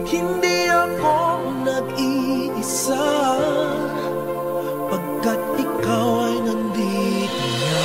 Hindi ako nag-iisa, pagkat ikaw ay nandito na.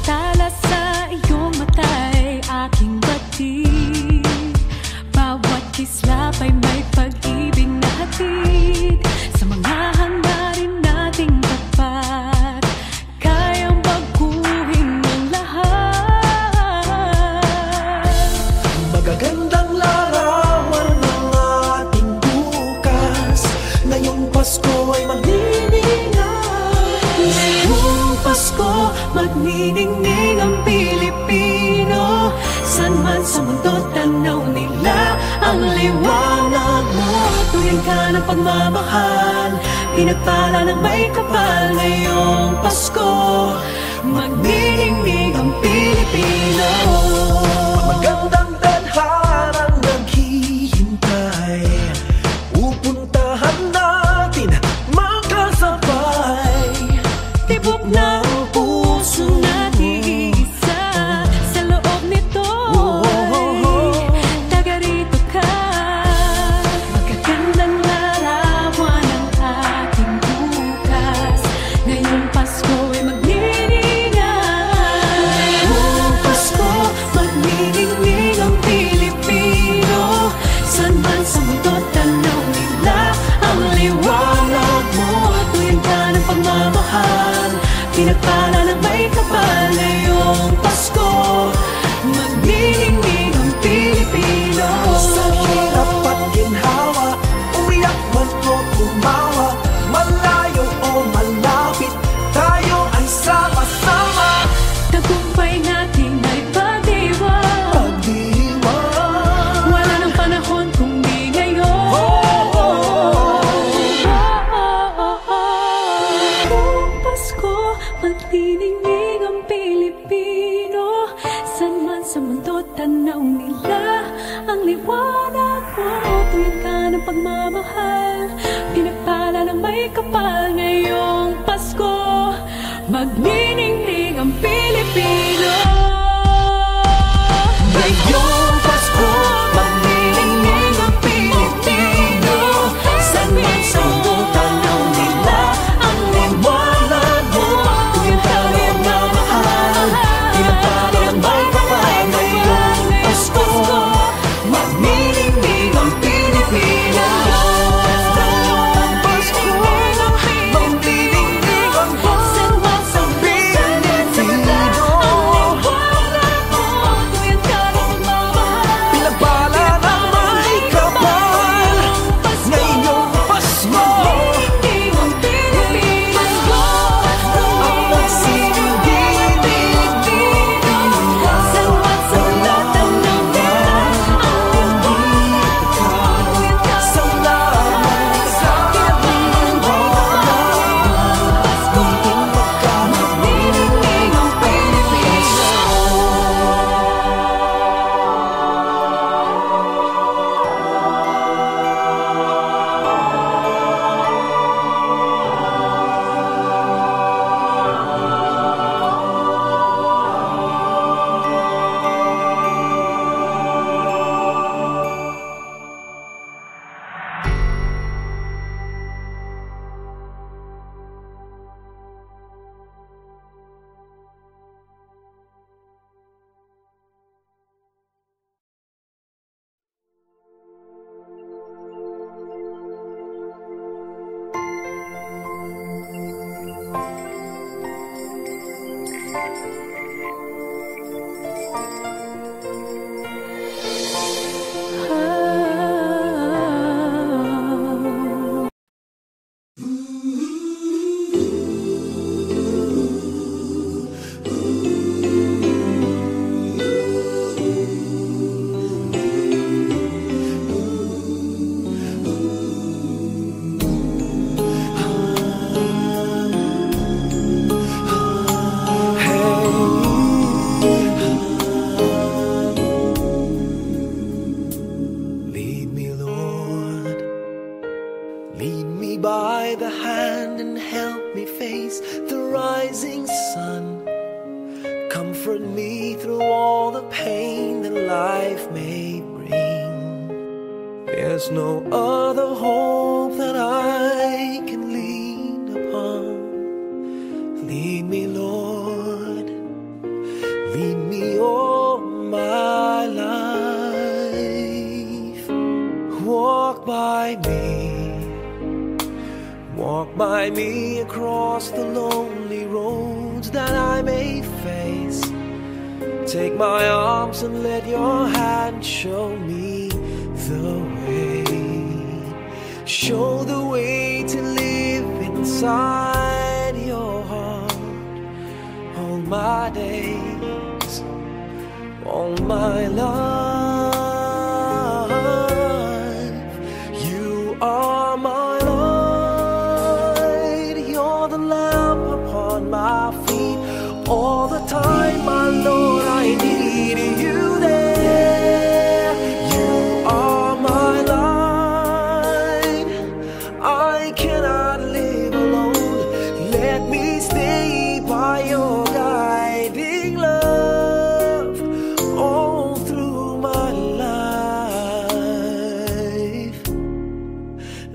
Tala sa iyong mata'y aking batid, bawat kislap ay may pag-ibig na hatid. Sa mga hangarin nating tapat, kayang baguhin ang lahat. Magagandang larawan ng ating bukas, ngayong Pasko ay magniningay. Ngayong Pasko, magniningning ang Pilipino. San man sa mundo, tanaw nila ang liwanag mo. Tuwing ka ng pagmamahal, pinagpala ng may kapal. Ngayong Pasko, magniningning ang Pilipino. Magandang tadharang naghihintay, pupuntahan natin magkasabay. Tibok ng puso natin isa, sa loob nito'y taga rito ka. Magagandang larawan ang ating bukas, ngayong Pasko ay magniningay. Ngayong Pasko, magniningning ang Pilipino. San man sa mundo, tanaw nila ang liwanag mo. Tuwing ka ng pagmamahal, pinagpala ng may kapal. Ngayong Pasko, magniningning ang Pilipino. Sa hirap at ginhawa, umiyak man o tumawa, malayo o malapit, tayo ay sama-sama. Tagumpay natin ay pagdiwang, Pagdiwang, wala nang panahon kung di ngayon. Ngayong Pasko, magniningning ang Pilipino. San man sa mundo, tanaw nila ang liwanag mo. Tuwing ka ng pagmamahal, pinagpala ng may kapal. Ngayong Pasko, magniningning ang Pilipino. ngayong Pasko, magniningning ang Pilipino. San man sa mundo, tanaw nila ang liwanag mo. Tuwing ka ng pagmamahal, pinagpala ng may kapal. Ngayong Pasko, magniningning ang Pilipino. Ngayong Pasko, magniningning ang comfort me through all the pain that life may bring. There's no other hope that I can lean upon. Lead me, Lord, lead me all my life. Walk by me across the lonely roads that I may face. Take my arms and let your hand show me the way. Show the way to live inside your heart all my days, all my life. You are my light, you're the lamp upon my feet. All the time, my Lord, I need you there. You are my light, I cannot live alone. Let me stay by your guiding love all through my life.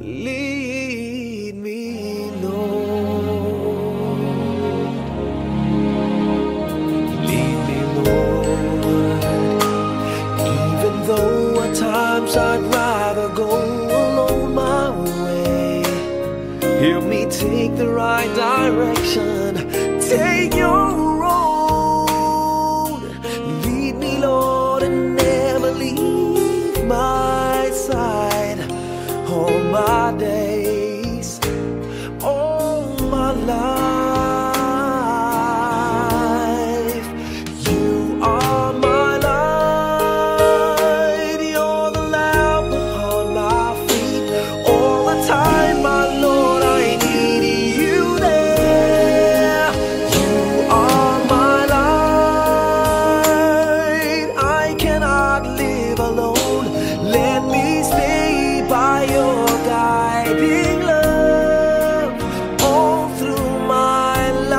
Lead me, Lord. Lead me, Lord. Even though at times I'd rather go alone my way, help me take the right direction. Take your road. Lead me, Lord, and never leave my side. All my days, all my life. You are my light, you're the lamp upon my feet. All the time, my Lord, I need you there. You are my light, I cannot live alone. Let me stay by your guiding love all through my life.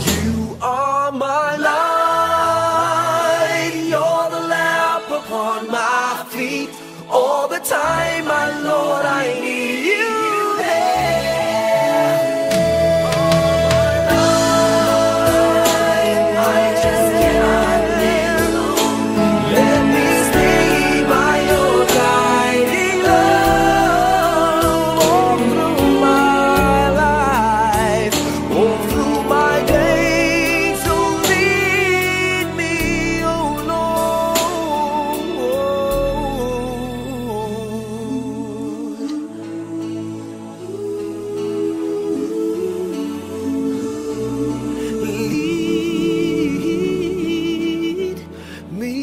You are my light, you're the lamp upon my feet. All the time, my Lord, I need you there. I just cannot live alone. Let me stay by your guiding love all through my life, all through my days. So lead me, oh Lord. Lead me.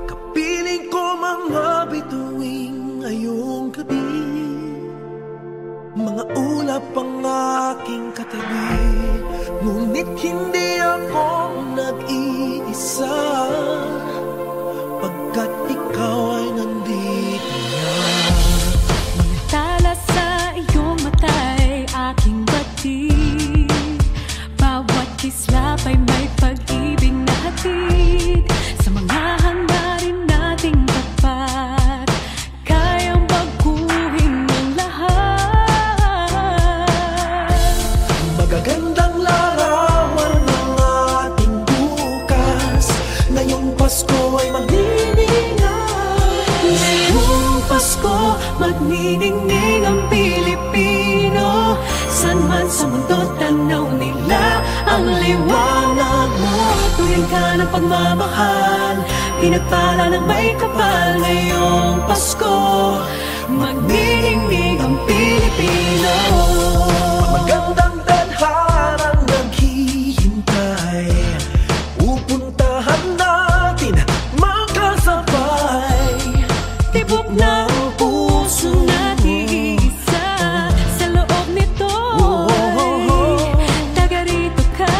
Kapiling ko mga bituing ngayong gabi, mga ulap ang aking katabi. Ngunit hindi ako nag-iisa, pagkat ikaw ay nandito na. Tala sa iyong mata'y aking batid. Bawat kislap ay may pag-ibig na hatid. Sa mga hangarin nating tapat, kayang baguhin ang lahat. Magagandang larawan ng ating bukas. Ngayong Pasko ay magniningay. Ngayong Pasko, magniningning ang Pilipino. San man sa mundo tanaw nila ang liwanag mo. Tuwing ka ng pagmamahal, pinagpala ng may kapal ngayong Pasko. Magniningning ang Pilipino. Magandang tadharang naghihintay, pupuntahan natin makasabay. Tibok ng puso natin isa sa loob nito. Taga rito ka,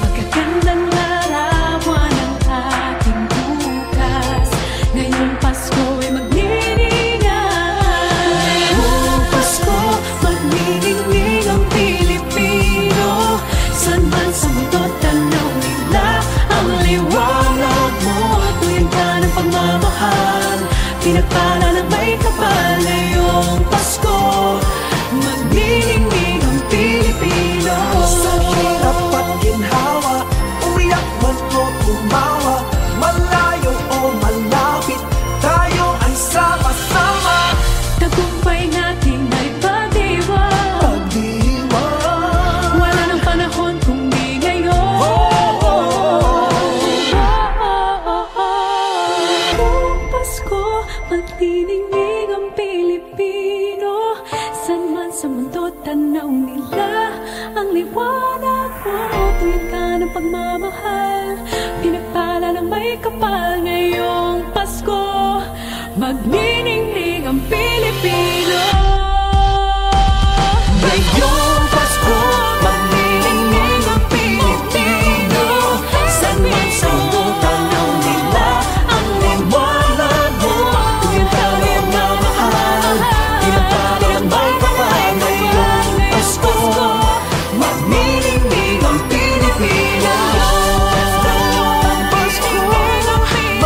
magagandang larawan ng ating bukas. Ngayong Pasko ay magniningay. Ngayong Pasko, magniningning ang Pilipino. San man sa mundo tanaw nila ang liwanag mo. Tuwing ka ng pagmamahal, pinagpala ng may kapal ngayong Pasko. Magniningning ang Pilipino. Sa hirap at ginhawa, umiyak man o tumawa, malayo o malapit, tayo ay sama-sama. Tagumpay natin ay pagdiwang. Pagdiwang, Wala nang panahon kung di ngayon. Ngayong Pasko, magniningning ang Pilipino. San man sa mundo tanaw nila ang liwanag mo. Tuwing ka ng pagmamahal, pinagpala ng may kapal ngayong Pasko. Magniningning ang Pilipino. ngayong Pasko, magniningning ang Pilipino. San man sa mundo tanaw nila ang liwanag mo. Tuwing ka ng pagmamahal, pinagpala ng may kapal ngayong Pasko. Magniningning ang Pilipino. Pasko,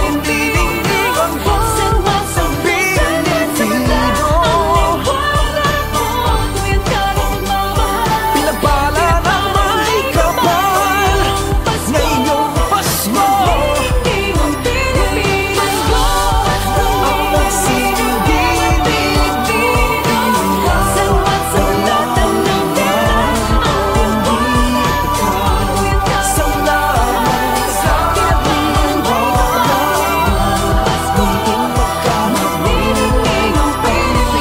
magniningning ang San man sa mundo tanaw nila ang liwanag mo. Tuwing ka ng pagmamahal, pinagpala ng may kapal ngayong Pasko. magniningning ang Pilipino. Ang nagsisilbing Pilipino. San man sa mundo tanaw nila ang liwanag mo. Tuwing ka ng Salamat sa magniningning ang Pilipino.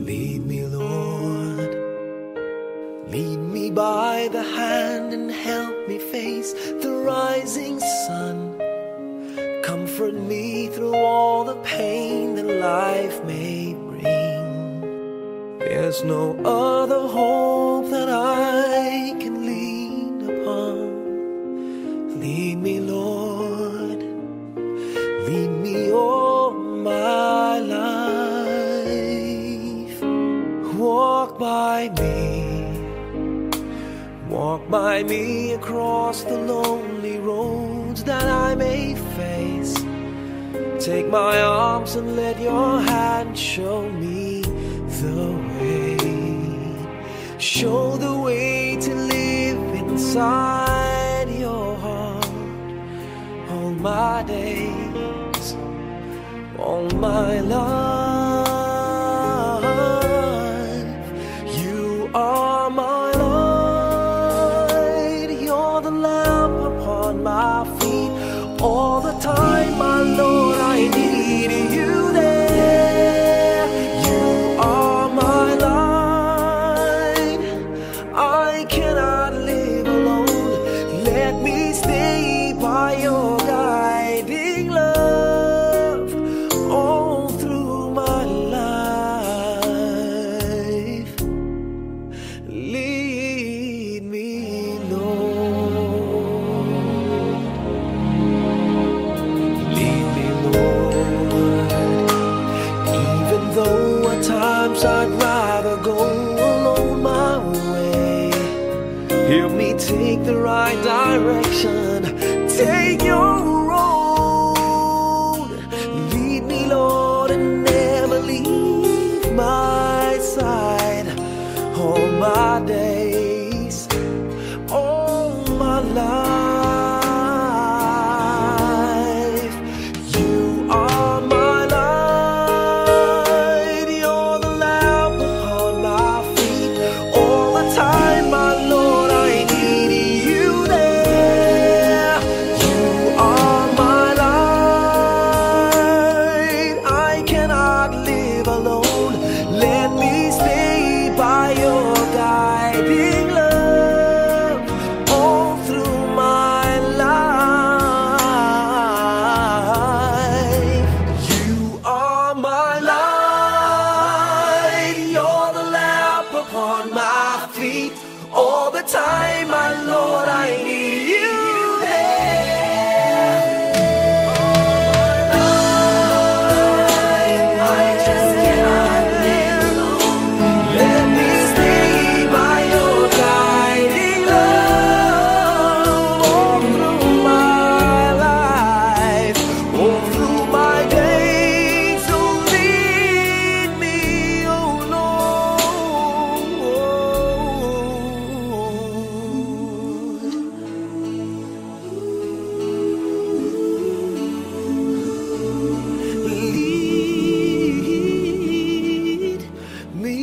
Lead me, Lord. Lead me by the hand and help me face the rising sun. Comfort me through all the pain that life may bring. There's no other hope that I can lean upon. Lead me, Lord. Lead me all my life. Walk by me across the lonely roads that I may face. Take my arms and let your hand show me the way. Show the way to live inside your heart. Hold my days, all my life. You are my light, you're the lamp upon my feet. All the time, my Lord, I need you there. You are my light, I cannot live alone. Let me stay by your guiding love all through my life. Lead me, Lord. Lead me, Lord. Even though at times I'd rather go alone my way, help me take the right direction. Take your road. Lead me, Lord, and never leave my side. All my days, all my life. You are my light, you're the lamp upon my feet. All the time, my Lord, I need you there. You are my light, I cannot live alone. Let me stay by your guiding love all through my life. You are my light, you're the lamp upon my feet. All the time, my Lord, I need you there. I just cannot live alone. Let me stay by your guiding love all through my life, all through my days. So lead me, oh Lord. Lead me.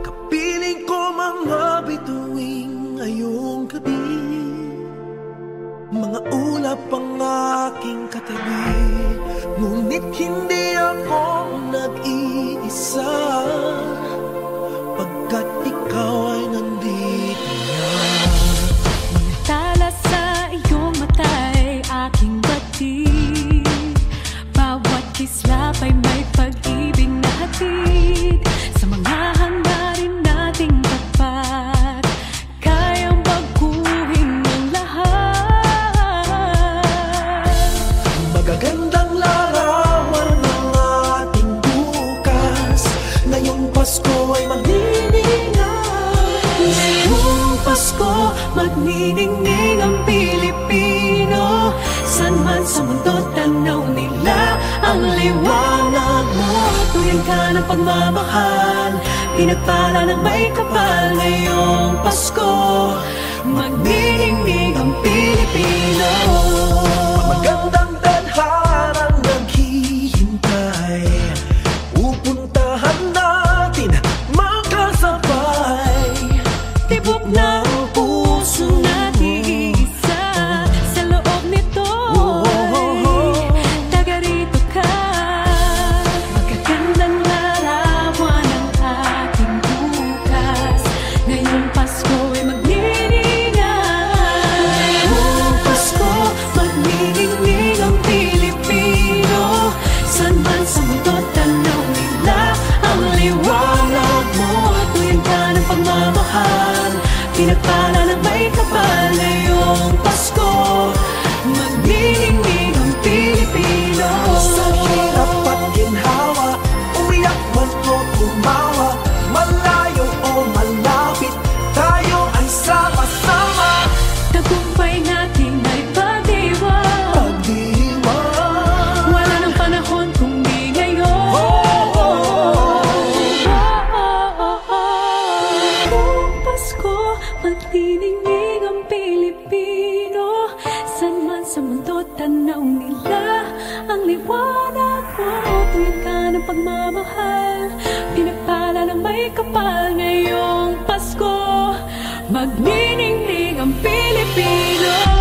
Kapiling ko mga bituing ngayong gabi, mga ulap ang aking katabi, ngunit hindi ako nag-iisa, pagkat ikaw ay nandito na. Tala sa iyong mata'y aking batid, bawat kislap ay may pag-ibig na hatid. Sa mga hangarin nating tapat, kayang baguhin ang lahat. Magagandang larawan ng ating bukas, ngayong Pasko ay magniningay. Ngayong Pasko, magniningning ang Pilipino. San man sa mundo, tanaw nila ang liwanag mo. Tuwing ka ng pagmamahal, pinagpala ng may kapal. Ngayong Pasko, magniningning ang Pilipino. Magandang tadhanang naghihintay, pupuntahan natin magkasabay. Tibok ng puso natin isa, sa loob nito'y taga rito ka. Magagandang tanaw nila ang liwanag mo. Tuwing ka ng pagmamahal, pinagpala ng may kapal. Ngayong Pasko, magniningning ang Pilipino.